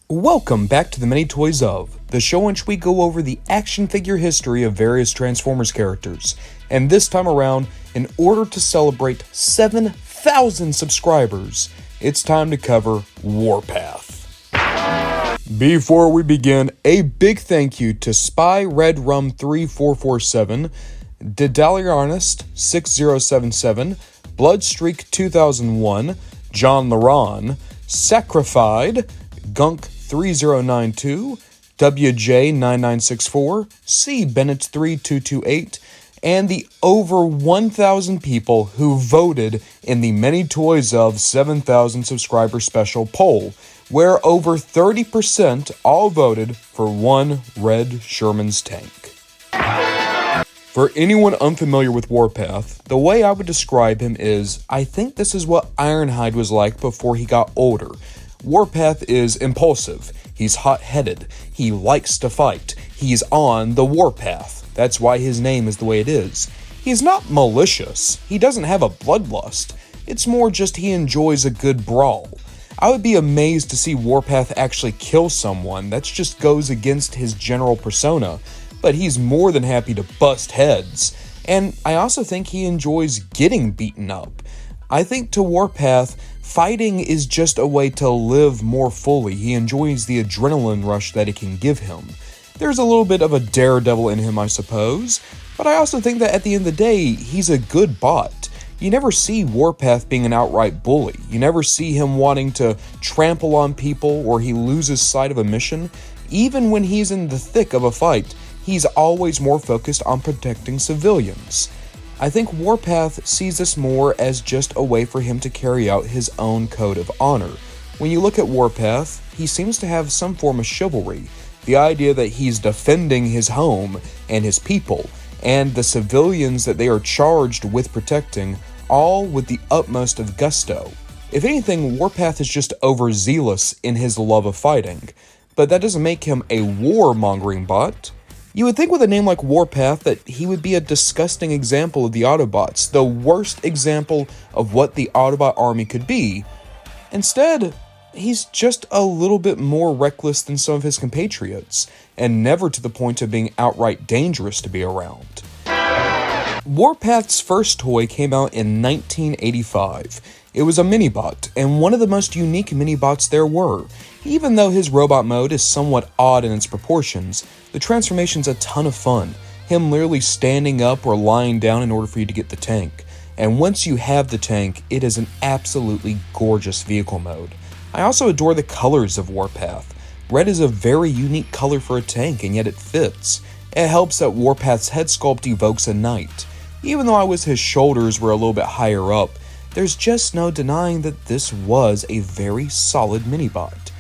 Welcome back to the Many Toys of, the show in which we go over the action figure history of various Transformers characters. And this time around, in order to celebrate 7,000 subscribers, it's time to cover Warpath. Before we begin, a big thank you to Spy Red Rum 3447, Dedaliarnist 6077, Bloodstreak 2001, John Laron, Sacrified, Gunk 3092, WJ9964, C Bennett 3228, and the over 1,000 people who voted in the Many Toys of 7,000 subscriber special poll, where over 30% all voted for one Red Sherman's tank. For anyone unfamiliar with Warpath, the way I would describe him is, I think this is what Ironhide was like before he got older. Warpath is impulsive, he's hot-headed, he likes to fight, he's on the warpath. That's why his name is the way it is. He's not malicious, he doesn't have a bloodlust, it's more just he enjoys a good brawl. I would be amazed to see Warpath actually kill someone, that just goes against his general persona, but he's more than happy to bust heads. And I also think he enjoys getting beaten up. I think to Warpath, fighting is just a way to live more fully. He enjoys the adrenaline rush that it can give him. There's a little bit of a daredevil in him, I suppose, but I also think that at the end of the day, he's a good bot. You never see Warpath being an outright bully. You never see him wanting to trample on people or he loses sight of a mission. Even when he's in the thick of a fight, he's always more focused on protecting civilians. I think Warpath sees this more as just a way for him to carry out his own code of honor. When you look at Warpath, he seems to have some form of chivalry. The idea that he's defending his home and his people, and the civilians that they are charged with protecting, all with the utmost of gusto. If anything, Warpath is just overzealous in his love of fighting, but that doesn't make him a warmongering bot. You would think with a name like Warpath that he would be a disgusting example of the Autobots, the worst example of what the Autobot army could be. Instead, he's just a little bit more reckless than some of his compatriots, and never to the point of being outright dangerous to be around. Warpath's first toy came out in 1985. It was a Minibot, and one of the most unique Minibots there were. Even though his robot mode is somewhat odd in its proportions, the transformation's a ton of fun, him literally standing up or lying down in order for you to get the tank. And once you have the tank, it is an absolutely gorgeous vehicle mode. I also adore the colors of Warpath. Red is a very unique color for a tank, and yet it fits. It helps that Warpath's head sculpt evokes a knight. Even though I wish his shoulders were a little bit higher up, there's just no denying that this was a very solid Minibot.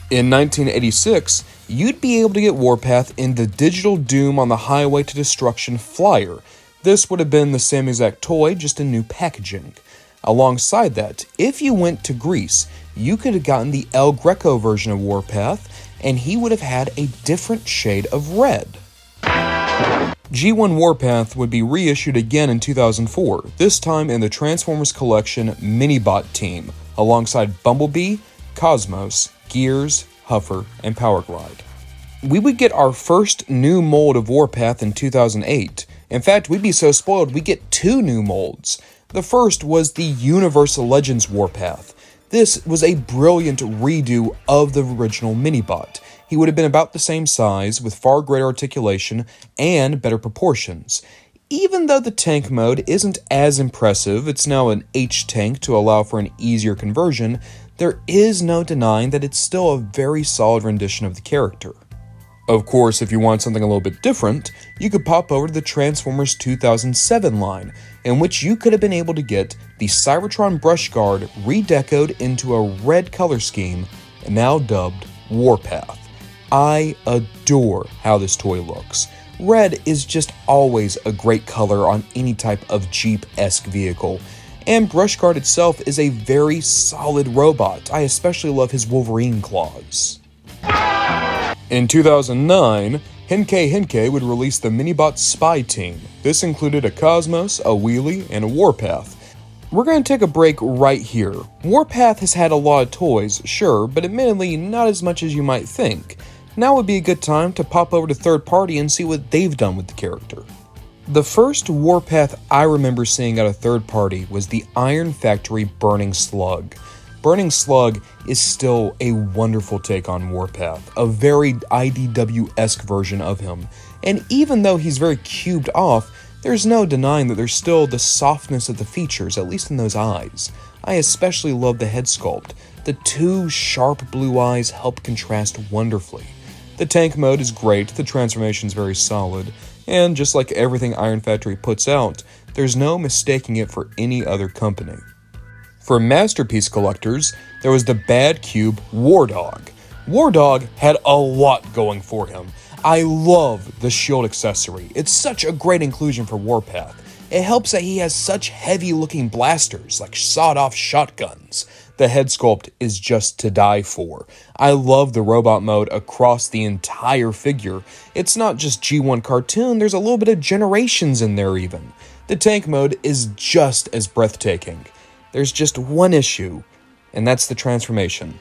In 1986, you'd be able to get Warpath in the Digital Doom on the Highway to Destruction Flyer. This would have been the same exact toy, just in new packaging. Alongside that, if you went to Greece, you could have gotten the El Greco version of Warpath, and he would have had a different shade of red. G1 Warpath would be reissued again in 2004, this time in the Transformers Collection Minibot team, alongside Bumblebee, Cosmos, Gears, Huffer, and Powerglide. We would get our first new mold of Warpath in 2008. In fact, we'd be so spoiled we get two new molds. The first was the Universal Legends Warpath. This was a brilliant redo of the original Minibot. He would have been about the same size, with far greater articulation and better proportions. Even though the tank mode isn't as impressive, it's now an H tank to allow for an easier conversion, there is no denying that it's still a very solid rendition of the character. Of course, if you want something a little bit different, you could pop over to the Transformers 2007 line, in which you could have been able to get the Cybertron brush guard redecoed into a red color scheme, now dubbed Warpath. I adore how this toy looks. Red is just always a great color on any type of Jeep-esque vehicle, and Brushguard itself is a very solid robot. I especially love his Wolverine claws. In 2009, Henkei would release the Minibot Spy Team. This included a Cosmos, a Wheelie, and a Warpath. We're going to take a break right here. Warpath has had a lot of toys, sure, but admittedly not as much as you might think. Now would be a good time to pop over to third party and see what they've done with the character. The first Warpath I remember seeing out of third party was the Iron Factory Burning Slug. Burning Slug is still a wonderful take on Warpath, a very IDW-esque version of him. And even though he's very cubed off, there's no denying that there's still the softness of the features, at least in those eyes. I especially love the head sculpt. The two sharp blue eyes help contrast wonderfully. The tank mode is great, the transformation's very solid, and just like everything Iron Factory puts out, there's no mistaking it for any other company. For Masterpiece collectors, there was the Bad Cube War Dog. War Dog had a lot going for him. I love the shield accessory. It's such a great inclusion for Warpath. It helps that he has such heavy-looking blasters, like sawed-off shotguns. The head sculpt is just to die for. I love the robot mode across the entire figure. It's not just G1 cartoon, there's a little bit of Generations in there even. The tank mode is just as breathtaking. There's just one issue, and that's the transformation.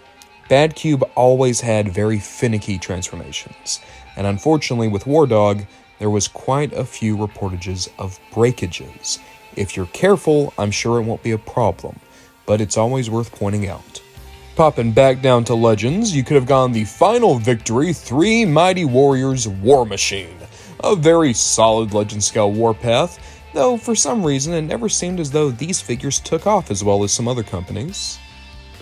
Bad Cube always had very finicky transformations, and unfortunately with War Dog, there was quite a few reportages of breakages. If you're careful, I'm sure it won't be a problem, but it's always worth pointing out. Popping back down to Legends, you could have gone the Final Victory 3 Mighty Warriors War Machine. A very solid Legend scale Warpath, though for some reason it never seemed as though these figures took off as well as some other companies.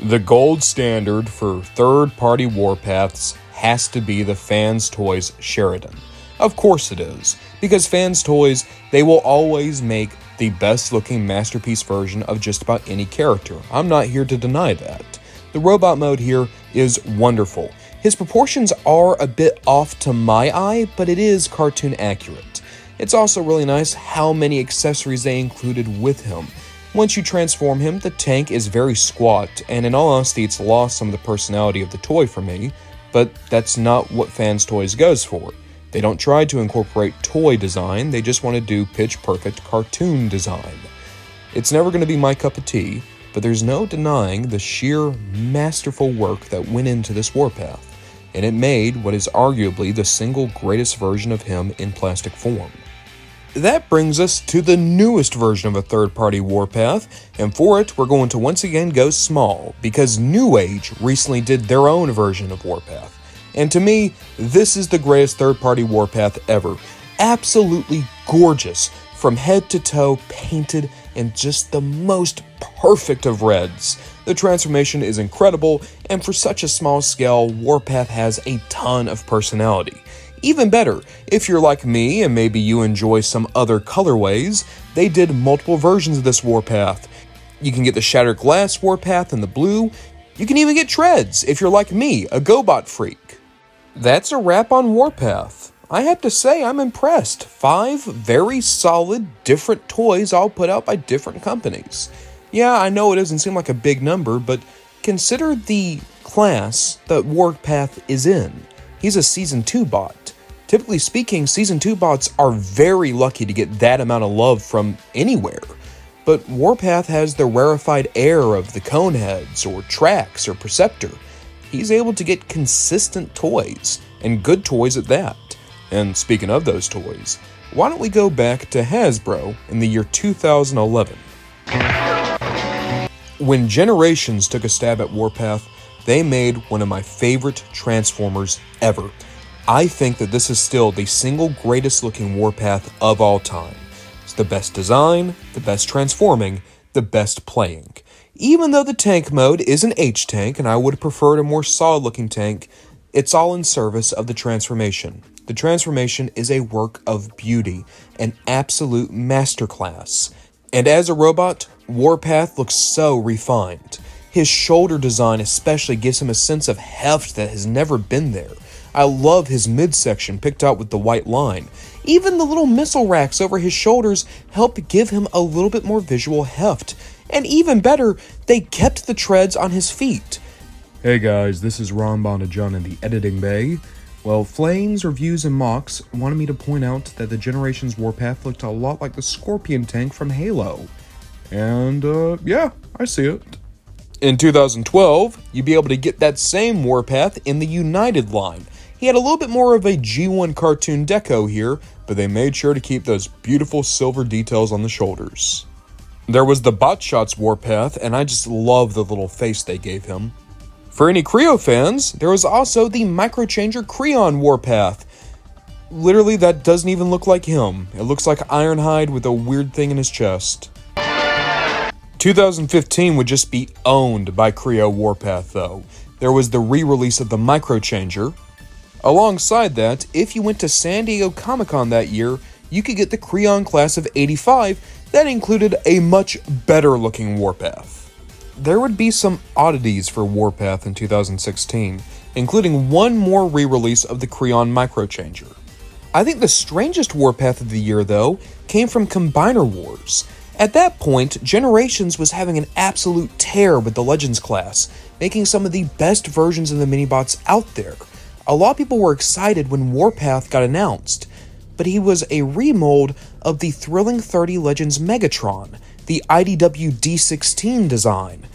The gold standard for third-party Warpaths has to be the Fans Toys Sheridan. Of course it is, because Fans Toys, they will always make the best-looking Masterpiece version of just about any character. I'm not here to deny that. The robot mode here is wonderful. His proportions are a bit off to my eye, but it is cartoon accurate. It's also really nice how many accessories they included with him. Once you transform him, the tank is very squat, and in all honesty, it's lost some of the personality of the toy for me, but that's not what Fans Toys goes for. They don't try to incorporate toy design, they just want to do pitch-perfect cartoon design. It's never going to be my cup of tea, but there's no denying the sheer masterful work that went into this Warpath, and it made what is arguably the single greatest version of him in plastic form. That brings us to the newest version of a third-party Warpath, and for it, we're going to once again go small, because New Age recently did their own version of Warpath. And to me, this is the greatest third-party Warpath ever. Absolutely gorgeous, from head to toe, painted in just the most perfect of reds. The transformation is incredible, and for such a small scale, Warpath has a ton of personality. Even better, if you're like me and maybe you enjoy some other colorways, they did multiple versions of this Warpath. You can get the Shattered Glass Warpath in the blue. You can even get Treads if you're like me, a GoBot freak. That's a wrap on Warpath. I have to say I'm impressed. 5 very solid, different toys all put out by different companies. Yeah, I know it doesn't seem like a big number, but consider the class that Warpath is in. He's a Season 2 bot. Typically speaking, Season 2 bots are very lucky to get that amount of love from anywhere. But Warpath has the rarefied air of the Coneheads, or Trax, or Perceptor. He's able to get consistent toys, and good toys at that. And speaking of those toys, why don't we go back to Hasbro in the year 2011. When Generations took a stab at Warpath, they made one of my favorite Transformers ever. I think that this is still the single greatest looking Warpath of all time. It's the best design, the best transforming, the best playing. Even though the tank mode is an H-tank, and I would have preferred a more solid looking tank, it's all in service of the transformation. The transformation is a work of beauty, an absolute masterclass. And as a robot, Warpath looks so refined. His shoulder design especially gives him a sense of heft that has never been there. I love his midsection picked out with the white line. Even the little missile racks over his shoulders help give him a little bit more visual heft. And even better, they kept the treads on his feet. Hey guys, this is Ron Bonajon in the editing bay. Well, Flames, Reviews, and Mox wanted me to point out that the Generations Warpath looked a lot like the Scorpion tank from Halo. And, yeah, I see it. In 2012, you'd be able to get that same Warpath in the United line. He had a little bit more of a G1 cartoon deco here, but they made sure to keep those beautiful silver details on the shoulders. There was the Botshots Warpath, and I just love the little face they gave him. For any Creo fans, there was also the Microchanger Creon Warpath. Literally, that doesn't even look like him. It looks like Ironhide with a weird thing in his chest. 2015 would just be owned by Creo Warpath, though. There was the re-release of the Microchanger. Alongside that, if you went to San Diego Comic-Con that year, you could get the Creon class of 85 that included a much better-looking Warpath. There would be some oddities for Warpath in 2016, including one more re-release of the Creon Microchanger. I think the strangest Warpath of the year, though, came from Combiner Wars. At that point, Generations was having an absolute tear with the Legends class, making some of the best versions of the Minibots out there. A lot of people were excited when Warpath got announced, but he was a remold of the Thrilling 30 Legends Megatron, the IDW D16 design,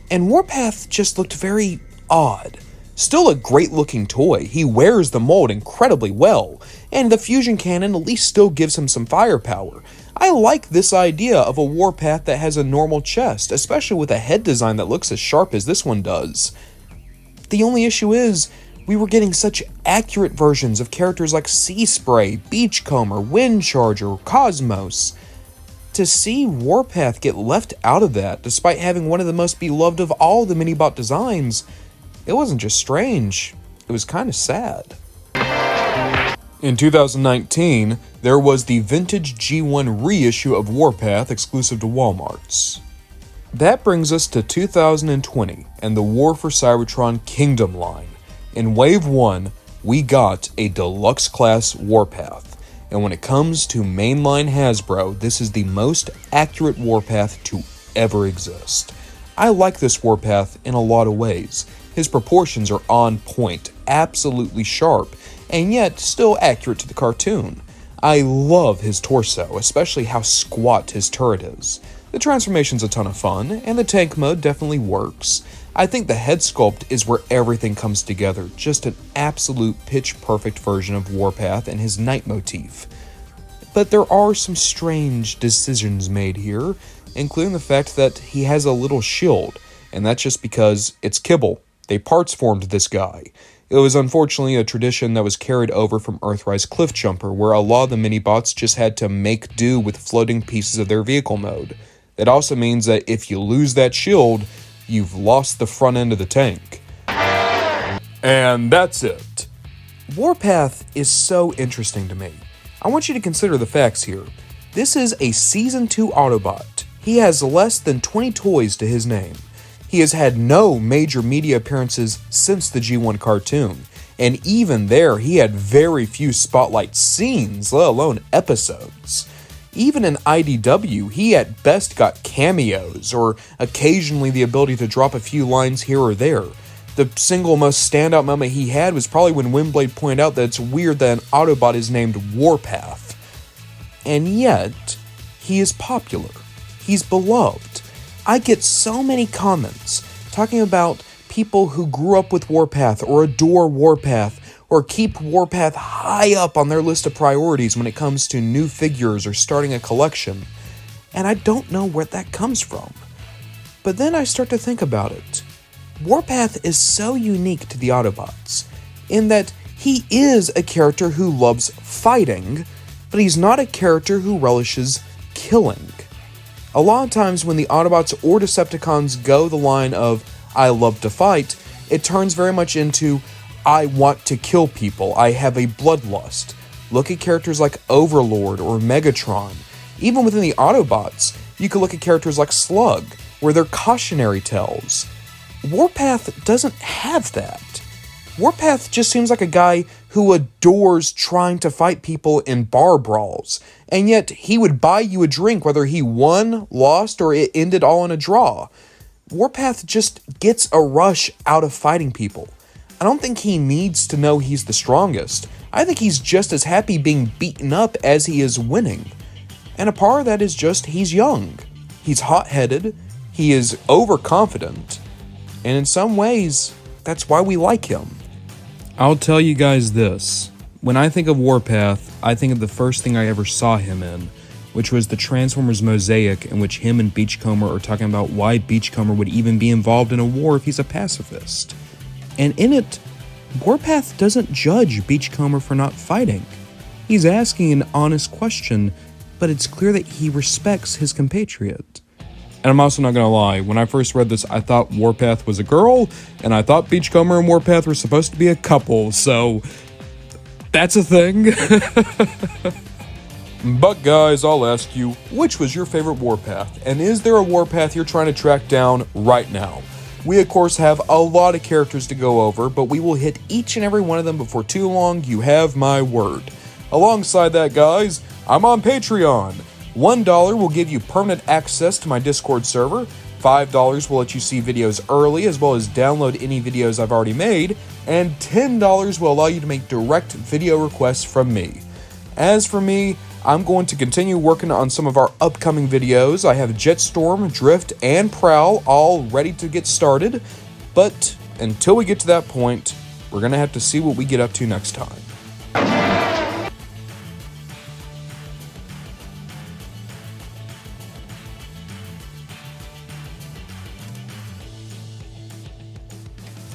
and Warpath just looked very odd. Still a great looking toy, he wears the mold incredibly well, and the fusion cannon at least still gives him some firepower. I like this idea of a Warpath that has a normal chest, especially with a head design that looks as sharp as this one does. The only issue is, we were getting such accurate versions of characters like Sea Spray, Beachcomber, Windcharger, Cosmos. To see Warpath get left out of that, despite having one of the most beloved of all the Minibot designs, it wasn't just strange, it was kind of sad. In 2019, there was the vintage G1 reissue of Warpath exclusive to Walmarts. That brings us to 2020 and the War for Cybertron Kingdom line. In Wave 1, we got a deluxe class Warpath, and when it comes to mainline Hasbro, this is the most accurate Warpath to ever exist. I like this Warpath in a lot of ways. His proportions are on point, absolutely sharp, and yet still accurate to the cartoon. I love his torso, especially how squat his turret is. The transformation's a ton of fun, and the tank mode definitely works. I think the head sculpt is where everything comes together, just an absolute pitch-perfect version of Warpath and his night motif. But there are some strange decisions made here, including the fact that he has a little shield, and that's just because it's kibble. They parts formed this guy. It was unfortunately a tradition that was carried over from Earthrise Cliffjumper, where a lot of the Minibots just had to make do with floating pieces of their vehicle mode. That also means that if you lose that shield, you've lost the front end of the tank. And that's it. Warpath is so interesting to me. I want you to consider the facts here. This is a Season 2 Autobot. He has less than 20 toys to his name. He has had no major media appearances since the G1 cartoon, and even there he had very few spotlight scenes, let alone episodes. Even in IDW, he at best got cameos, or occasionally the ability to drop a few lines here or there. The single most standout moment he had was probably when Windblade pointed out that it's weird that an Autobot is named Warpath. And yet, he is popular. He's beloved. I get so many comments talking about people who grew up with Warpath or adore Warpath or keep Warpath high up on their list of priorities when it comes to new figures or starting a collection, and I don't know where that comes from. But then I start to think about it. Warpath is so unique to the Autobots in that he is a character who loves fighting, but he's not a character who relishes killing. A lot of times when the Autobots or Decepticons go the line of, I love to fight, it turns very much into, I want to kill people, I have a bloodlust. Look at characters like Overlord or Megatron. Even within the Autobots, you could look at characters like Slug, where they're cautionary tales. Warpath doesn't have that. Warpath just seems like a guy who adores trying to fight people in bar brawls, and yet he would buy you a drink whether he won, lost, or it ended all in a draw. Warpath just gets a rush out of fighting people. I don't think he needs to know he's the strongest. I think he's just as happy being beaten up as he is winning. And a part of that is just he's young. He's hot-headed, he is overconfident, and in some ways, that's why we like him. I'll tell you guys this. When I think of Warpath, I think of the first thing I ever saw him in, which was the Transformers Mosaic, in which him and Beachcomber are talking about why Beachcomber would even be involved in a war if he's a pacifist. And in it, Warpath doesn't judge Beachcomber for not fighting. He's asking an honest question, but it's clear that he respects his compatriot. And I'm also not gonna lie, when I first read this, I thought Warpath was a girl, and I thought Beachcomber and Warpath were supposed to be a couple, so that's a thing. But guys, I'll ask you, which was your favorite Warpath? And is there a Warpath you're trying to track down right now? We of course have a lot of characters to go over, but we will hit each and every one of them before too long, you have my word. Alongside that, guys, I'm on Patreon. $1 will give you permanent access to my Discord server, $5 will let you see videos early as well as download any videos I've already made, and $10 will allow you to make direct video requests from me. As for me, I'm going to continue working on some of our upcoming videos. I have Jetstorm, Drift, and Prowl all ready to get started, but until we get to that point, we're going to have to see what we get up to next time.